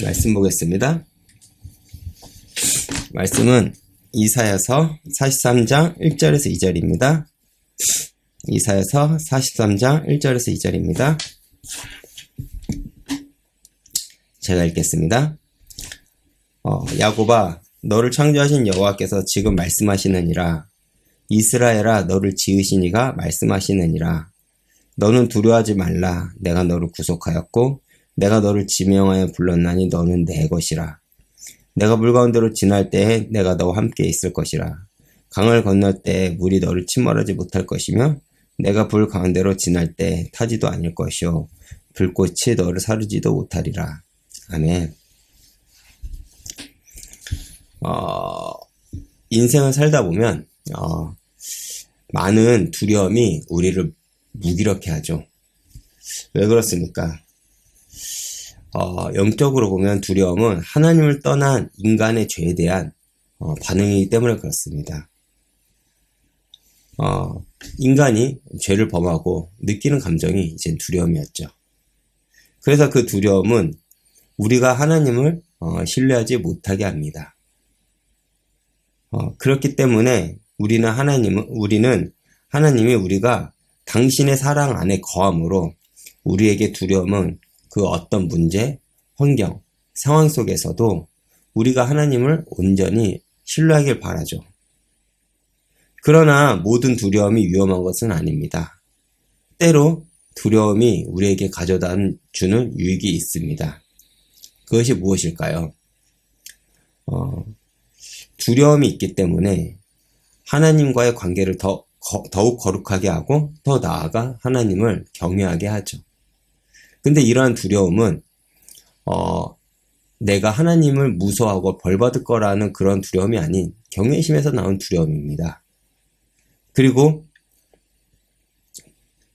말씀 보겠습니다. 말씀은 이사야서 43장 1절에서 2절입니다. 이사야서 43장 1절에서 2절입니다. 제가 읽겠습니다. 야곱아, 너를 창조하신 여호와께서 지금 말씀하시느니라. 이스라엘아, 너를 지으신 이가 말씀하시느니라. 너는 두려워하지 말라. 내가 너를 구속하였고 내가 너를 지명하여 불렀나니 너는 내 것이라. 내가 물 가운데로 지날 때에 내가 너와 함께 있을 것이라. 강을 건널 때에 물이 너를 침몰하지 못할 것이며 내가 불 가운데로 지날 때 타지도 않을 것이요 불꽃이 너를 사르지도 못하리라. 아멘. 인생을 살다 보면 많은 두려움이 우리를 무기력해 하죠. 왜 그렇습니까? 영적으로 보면 두려움은 하나님을 떠난 인간의 죄에 대한 반응이기 때문에 그렇습니다. 인간이 죄를 범하고 느끼는 감정이 이제 두려움이었죠. 그래서 그 두려움은 우리가 하나님을 신뢰하지 못하게 합니다. 그렇기 때문에 우리는 하나님이 우리가 당신의 사랑 안에 거함으로 우리에게 두려움은 그 어떤 문제, 환경, 상황 속에서도 우리가 하나님을 온전히 신뢰하길 바라죠. 그러나 모든 두려움이 위험한 것은 아닙니다. 때로 두려움이 우리에게 가져다 주는 유익이 있습니다. 그것이 무엇일까요? 두려움이 있기 때문에 하나님과의 관계를 더욱 거룩하게 하고 더 나아가 하나님을 경외하게 하죠. 근데 이러한 두려움은 내가 하나님을 무서워하고 벌받을 거라는 그런 두려움이 아닌 경외심에서 나온 두려움입니다. 그리고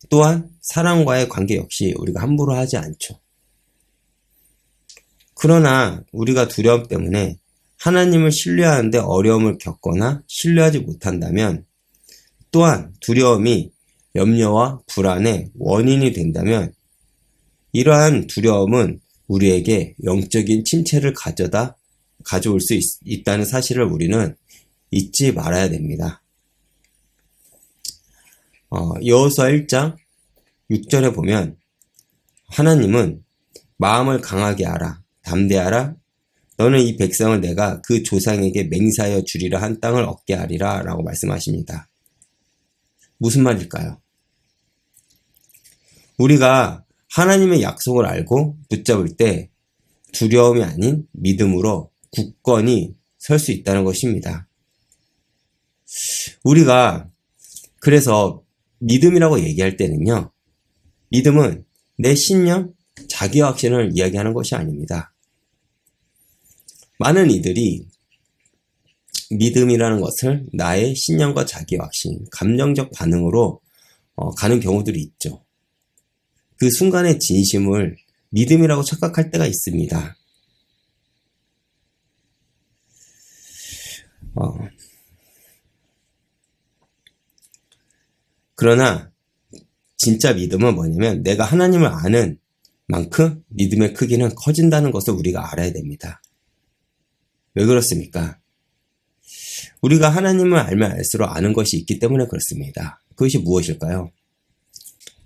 또한 사랑과의 관계 역시 우리가 함부로 하지 않죠. 그러나 우리가 두려움 때문에 하나님을 신뢰하는데 어려움을 겪거나 신뢰하지 못한다면, 또한 두려움이 염려와 불안의 원인이 된다면 이러한 두려움은 우리에게 영적인 침체를 가져올 수 있다는 사실을 우리는 잊지 말아야 됩니다. 여호수아 1장 6절에 보면 하나님은 마음을 강하게 하라, 담대하라, 너는 이 백성을 내가 그 조상에게 맹세하여 주리라 한 땅을 얻게 하리라 라고 말씀하십니다. 무슨 말일까요? 우리가 하나님의 약속을 알고 붙잡을 때 두려움이 아닌 믿음으로 굳건히 설 수 있다는 것입니다. 우리가 그래서 믿음이라고 얘기할 때는요, 믿음은 내 신념, 자기 확신을 이야기하는 것이 아닙니다. 많은 이들이 믿음이라는 것을 나의 신념과 자기 확신, 감정적 반응으로 가는 경우들이 있죠. 그 순간의 진심을 믿음이라고 착각할 때가 있습니다. 그러나 진짜 믿음은 뭐냐면 내가 하나님을 아는 만큼 믿음의 크기는 커진다는 것을 우리가 알아야 됩니다. 왜 그렇습니까? 우리가 하나님을 알면 알수록 아는 것이 있기 때문에 그렇습니다. 그것이 무엇일까요?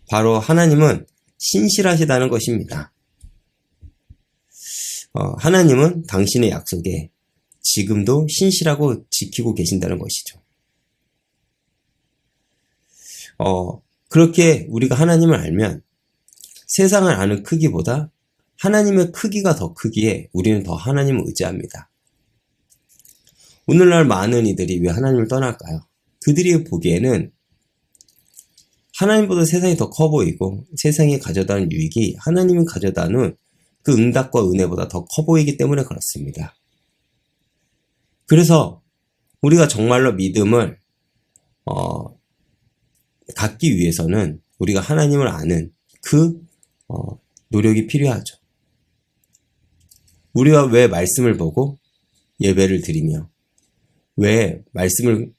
바로 하나님은 신실하시다는 것입니다. 하나님은 당신의 약속에 지금도 신실하고 지키고 계신다는 것이죠. 그렇게 우리가 하나님을 알면 세상을 아는 크기보다 하나님의 크기가 더 크기에 우리는 더 하나님을 의지합니다. 오늘날 많은 이들이 왜 하나님을 떠날까요? 그들이 보기에는 하나님보다 세상이 더 커 보이고 세상이 가져다는 유익이 하나님이 가져다는 그 응답과 은혜보다 더 커 보이기 때문에 그렇습니다. 그래서 우리가 정말로 믿음을 갖기 위해서는 우리가 하나님을 아는 그 노력이 필요하죠. 우리가 왜 말씀을 보고 예배를 드리며 왜 말씀을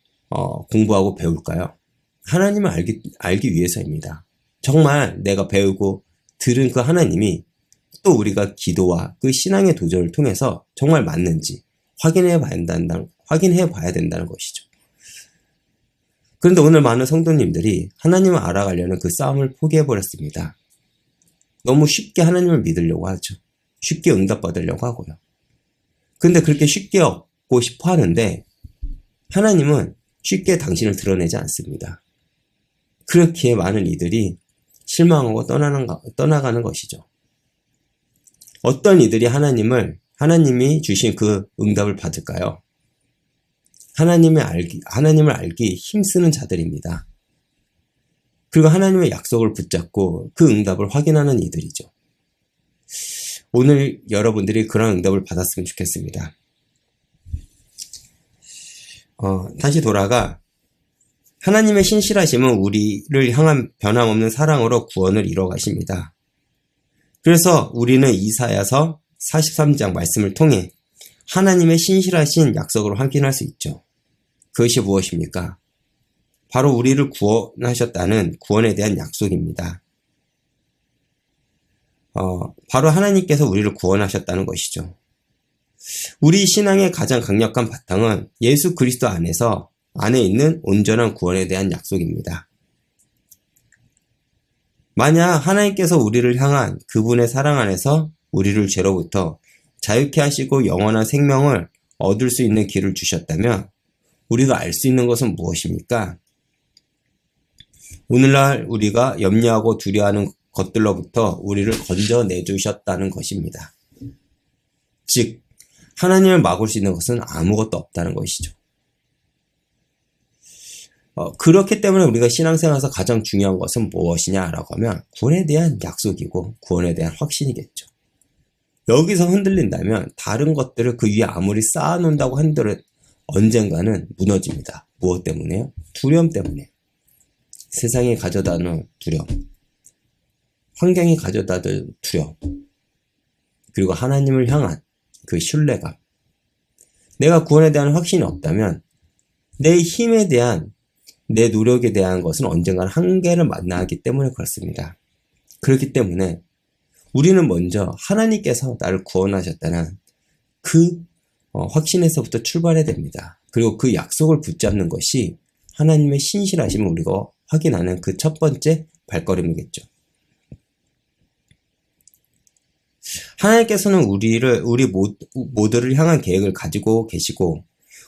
공부하고 배울까요? 하나님을 알기 위해서입니다. 정말 내가 배우고 들은 그 하나님이 또 우리가 기도와 그 신앙의 도전을 통해서 정말 맞는지 확인해 봐야 된다는 것이죠. 그런데 오늘 많은 성도님들이 하나님을 알아가려는 그 싸움을 포기해버렸습니다. 너무 쉽게 하나님을 믿으려고 하죠. 쉽게 응답받으려고 하고요. 근데 그렇게 쉽게 얻고 싶어 하는데 하나님은 쉽게 당신을 드러내지 않습니다. 그렇기에 많은 이들이 실망하고 떠나가는 것이죠. 어떤 이들이 하나님이 주신 그 응답을 받을까요? 하나님을 알기 힘쓰는 자들입니다. 그리고 하나님의 약속을 붙잡고 그 응답을 확인하는 이들이죠. 오늘 여러분들이 그런 응답을 받았으면 좋겠습니다. 다시 돌아가 하나님의 신실하심은 우리를 향한 변함없는 사랑으로 구원을 이뤄 가십니다. 그래서 우리는 이사야서 43장 말씀을 통해 하나님의 신실하신 약속을 확인할 수 있죠. 그것이 무엇입니까? 바로 우리를 구원하셨다는 구원에 대한 약속입니다. 바로 하나님께서 우리를 구원하셨다는 것이죠. 우리 신앙의 가장 강력한 바탕은 예수 그리스도 안에 있는 온전한 구원에 대한 약속입니다. 만약 하나님께서 우리를 향한 그분의 사랑 안에서 우리를 죄로부터 자유케 하시고 영원한 생명을 얻을 수 있는 길을 주셨다면 우리가 알 수 있는 것은 무엇입니까? 오늘날 우리가 염려하고 두려워하는 것들로부터 우리를 건져내주셨다는 것입니다. 즉, 하나님을 막을 수 있는 것은 아무것도 없다는 것이죠. 그렇기 때문에 우리가 신앙생활에서 가장 중요한 것은 무엇이냐라고 하면 구원에 대한 약속이고 구원에 대한 확신이겠죠. 여기서 흔들린다면 다른 것들을 그 위에 아무리 쌓아놓는다고 한들 언젠가는 무너집니다. 무엇 때문에요? 두려움 때문에. 세상이 가져다는 두려움, 환경이 가져다는 두려움, 그리고 하나님을 향한 그 신뢰감. 내가 구원에 대한 확신이 없다면 내 힘에 대한, 내 노력에 대한 것은 언젠가는 한계를 만나기 때문에 그렇습니다. 그렇기 때문에 우리는 먼저 하나님께서 나를 구원하셨다는 그 확신에서부터 출발해야 됩니다. 그리고 그 약속을 붙잡는 것이 하나님의 신실하심을 우리가 확인하는 그 첫 번째 발걸음이겠죠. 하나님께서는 우리 모두를 향한 계획을 가지고 계시고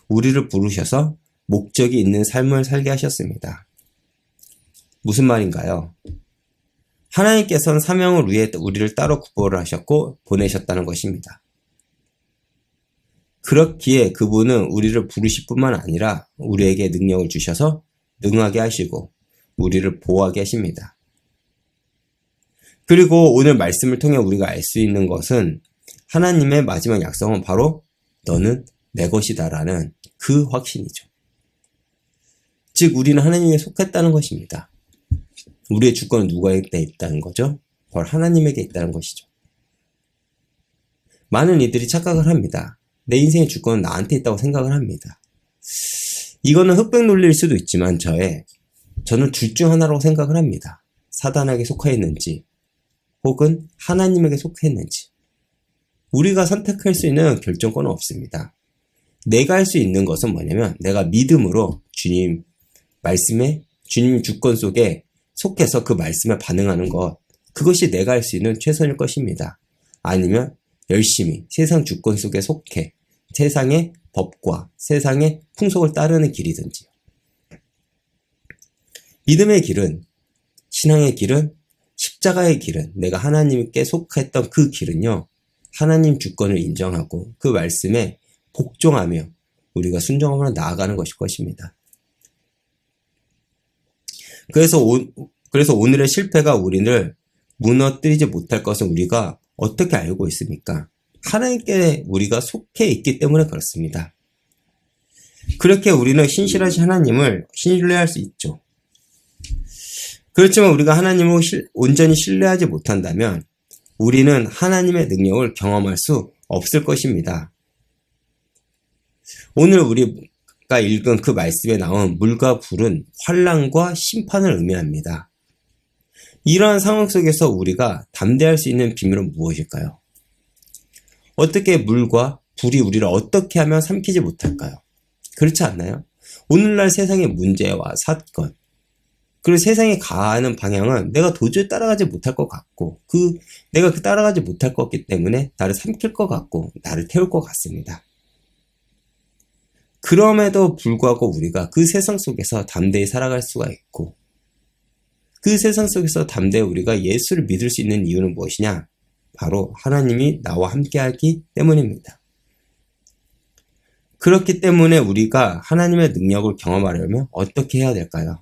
우리를 부르셔서 목적이 있는 삶을 살게 하셨습니다. 무슨 말인가요? 하나님께서는 사명을 위해 우리를 따로 구별을 하셨고 보내셨다는 것입니다. 그렇기에 그분은 우리를 부르실 뿐만 아니라 우리에게 능력을 주셔서 능하게 하시고 우리를 보호하게 하십니다. 그리고 오늘 말씀을 통해 우리가 알 수 있는 것은 하나님의 마지막 약속은 바로 너는 내 것이다라는 그 확신이죠. 즉 우리는 하나님에게 속했다는 것입니다. 우리의 주권은 누구에게 있다는 거죠? 바로 하나님에게 있다는 것이죠. 많은 이들이 착각을 합니다. 내 인생의 주권은 나한테 있다고 생각을 합니다. 이거는 흑백 논리일 수도 있지만 저는 둘 중 하나라고 생각을 합니다. 사단에게 속해 있는지 혹은 하나님에게 속해 있는지. 우리가 선택할 수 있는 결정권은 없습니다. 내가 할 수 있는 것은 뭐냐면 내가 믿음으로 주님 주권 속에 속해서 그 말씀에 반응하는 것, 그것이 내가 할 수 있는 최선일 것입니다. 아니면 열심히 세상 주권 속에 속해 세상의 법과 세상의 풍속을 따르는 길이든지. 믿음의 길은, 신앙의 길은, 십자가의 길은, 내가 하나님께 속했던 그 길은요, 하나님 주권을 인정하고 그 말씀에 복종하며 우리가 순종하며 나아가는 것일 것입니다. 그래서 오늘의 실패가 우리를 무너뜨리지 못할 것은 우리가 어떻게 알고 있습니까? 하나님께 우리가 속해 있기 때문에 그렇습니다. 그렇게 우리는 신실하신 하나님을 신뢰할 수 있죠. 그렇지만 우리가 하나님을 온전히 신뢰하지 못한다면 우리는 하나님의 능력을 경험할 수 없을 것입니다. 오늘 우리가 읽은 그 말씀에 나온 물과 불은 환난과 심판을 의미합니다. 이러한 상황 속에서 우리가 담대할 수 있는 비밀은 무엇일까요? 어떻게 물과 불이 우리를 어떻게 하면 삼키지 못할까요? 그렇지 않나요? 오늘날 세상의 문제와 사건, 그리고 세상이 가는 방향은 내가 도저히 따라가지 못할 것 같고, 내가 따라가지 못할 거기 때문에 나를 삼킬 것 같고, 나를 태울 것 같습니다. 그럼에도 불구하고 우리가 그 세상 속에서 담대히 살아갈 수가 있고, 그 세상 속에서 담대히 우리가 예수를 믿을 수 있는 이유는 무엇이냐? 바로 하나님이 나와 함께하기 때문입니다. 그렇기 때문에 우리가 하나님의 능력을 경험하려면 어떻게 해야 될까요?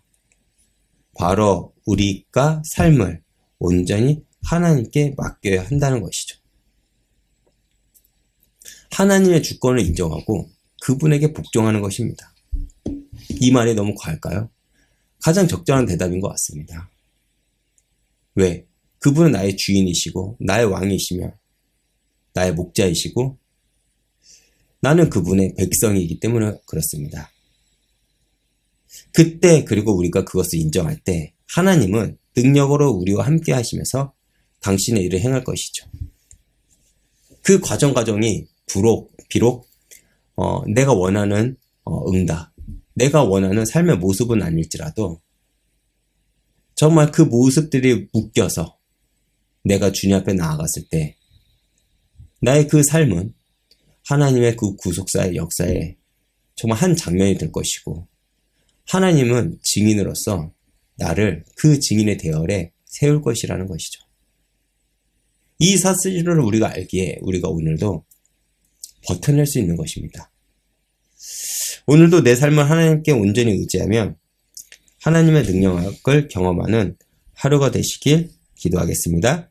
바로 우리가 삶을 온전히 하나님께 맡겨야 한다는 것이죠. 하나님의 주권을 인정하고 그분에게 복종하는 것입니다. 이 말이 너무 과할까요? 가장 적절한 대답인 것 같습니다. 왜? 그분은 나의 주인이시고 나의 왕이시며 나의 목자이시고 나는 그분의 백성이기 때문에 그렇습니다. 그때 그리고 우리가 그것을 인정할 때 하나님은 능력으로 우리와 함께 하시면서 당신의 일을 행할 것이죠. 그 과정이 비록 내가 원하는 응답, 내가 원하는 삶의 모습은 아닐지라도 정말 그 모습들이 묶여서 내가 주님 앞에 나아갔을 때 나의 그 삶은 하나님의 그 구속사의 역사에 정말 한 장면이 될 것이고 하나님은 증인으로서 나를 그 증인의 대열에 세울 것이라는 것이죠. 이 사실을 우리가 알기에 우리가 오늘도 버텨낼 수 있는 것입니다. 오늘도 내 삶을 하나님께 온전히 의지하며 하나님의 능력을 경험하는 하루가 되시길 기도하겠습니다.